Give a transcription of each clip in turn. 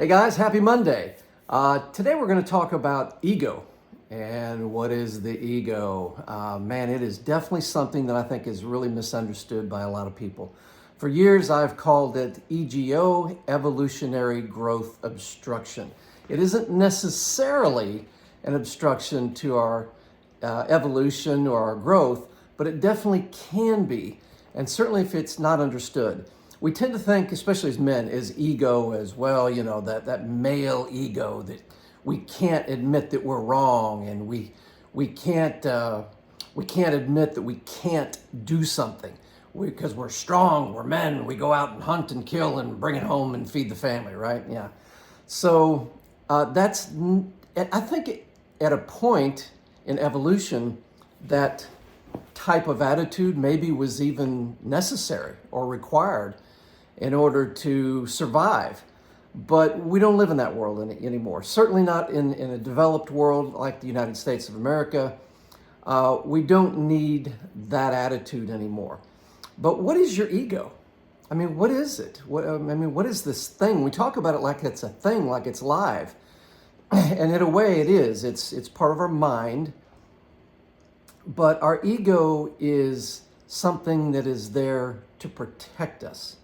Hey guys, happy Monday. Today we're going to talk about ego. And what is the ego? Man, it is definitely something that I think is really misunderstood by a lot of people. For years, I've called it EGO, Evolutionary Growth Obstruction. It isn't necessarily an obstruction to our evolution or our growth, but it definitely can be, and certainly if it's not understood. We tend to think, especially as men, is ego as well, that male ego that we can't admit that we're wrong, and we can't admit that we can't do something because we're strong, we're men, we go out and hunt and kill and bring it home and feed the family, right? Yeah. So I think at a point in evolution, that type of attitude maybe was even necessary or required in order to survive. But we don't live in that world anymore. Certainly not in a developed world like the United States of America. We don't need that attitude anymore. But what is your ego? I mean, what is it? What is this thing? We talk about it like it's a thing, like it's live. And in a way it is. It's part of our mind. But our ego is something that is there to protect us.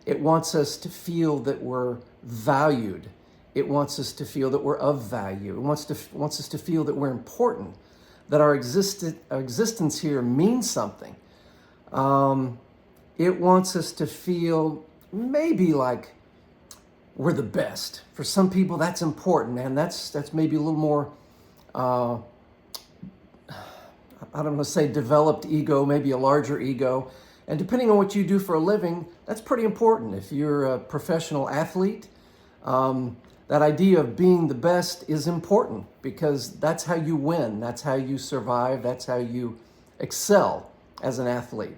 It wants us to feel that we're valued. It wants us to feel that we're of value. It wants us to feel that we're important, that our existence here means something. It wants us to feel maybe like we're the best. For some people, that's important, man. That's maybe a little more, I don't want to say developed ego, maybe a larger ego. And depending on what you do for a living, that's pretty important. If you're a professional athlete, that idea of being the best is important because that's how you win. That's how you survive. That's how you excel as an athlete.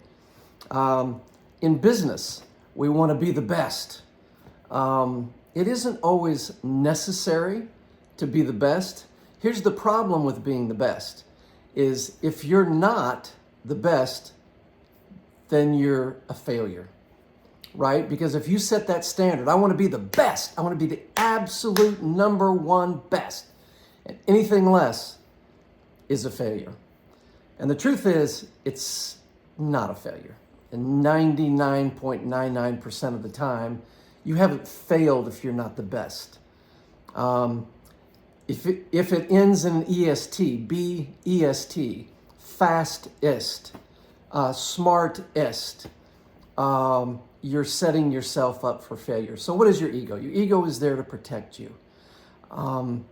In business, we want to be the best. It isn't always necessary to be the best. Here's the problem with being the best, is if you're not the best, then you're a failure, right? Because if you set that standard, I want to be the best, I want to be the absolute number one best, and anything less is a failure. And the truth is, it's not a failure. And 99.99% of the time, you haven't failed if you're not the best. If it ends in an EST, B-E-S-T, fastest, smartest, you're setting yourself up for failure. So what is your ego? Your ego is there to protect you. And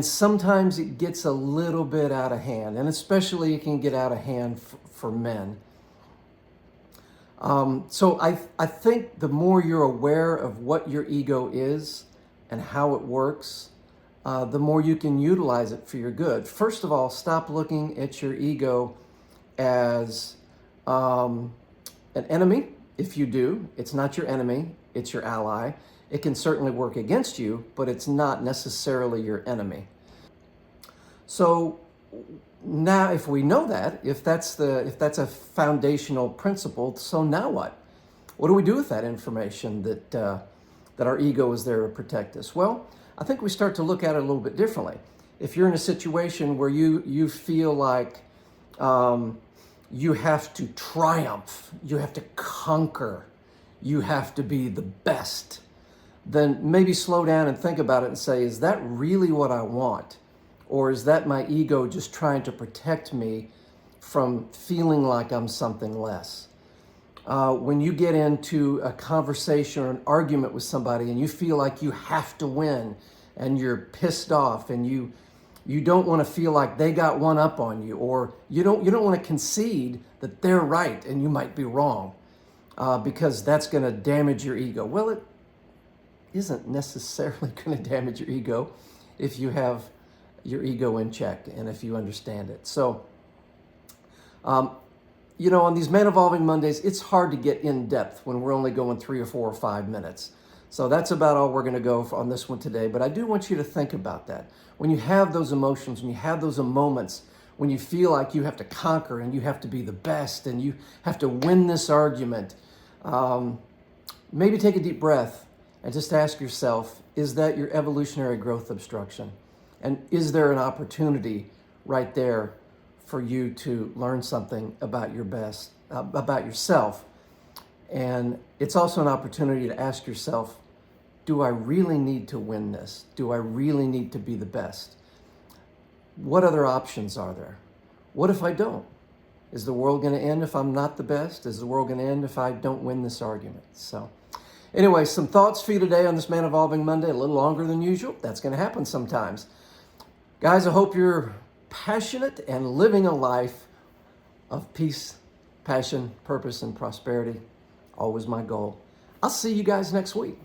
sometimes it gets a little bit out of hand, and especially it can get out of hand for men. So I think the more you're aware of what your ego is and how it works, the more you can utilize it for your good. First of all, stop looking at your ego as an enemy. If you do, it's not your enemy, it's your ally. It can certainly work against you, but it's not necessarily your enemy. So now, if we know that, if that's a foundational principle, so now what? What do we do with that information that our ego is there to protect us? Well, I think we start to look at it a little bit differently. If you're in a situation where you feel like you have to triumph, you have to conquer, you have to be the best, then maybe slow down and think about it and say, is that really what I want? Or is that my ego just trying to protect me from feeling like I'm something less? When you get into a conversation or an argument with somebody and you feel like you have to win and you're pissed off and you don't want to feel like they got one up on you, or you don't want to concede that they're right and you might be wrong, because that's going to damage your ego. Well, it isn't necessarily going to damage your ego if you have your ego in check and if you understand it. So, on these Man Evolving Mondays, it's hard to get in depth when we're only going 3 or 4 or 5 minutes. So that's about all we're going to go on this one today. But I do want you to think about that. When you have those emotions, when you have those moments, when you feel like you have to conquer and you have to be the best and you have to win this argument, maybe take a deep breath and just ask yourself, is that your evolutionary growth obstruction? And is there an opportunity right there for you to learn something about about yourself? And it's also an opportunity to ask yourself, do I really need to win this? Do I really need to be the best? What other options are there? What if I don't? Is the world going to end if I'm not the best? Is the world going to end if I don't win this argument? So anyway, some thoughts for you today on this Man Evolving Monday, a little longer than usual. That's going to happen sometimes. Guys, I hope you're passionate and living a life of peace, passion, purpose, and prosperity. Always my goal. I'll see you guys next week.